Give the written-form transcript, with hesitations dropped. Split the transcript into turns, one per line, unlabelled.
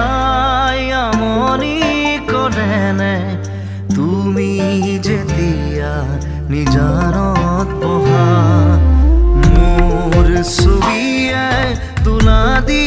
দেখাই আমনি কৰেনে তুমি যেতিয়া নিজানত পঢ়া মোৰ ছবিয়ে তোলা দি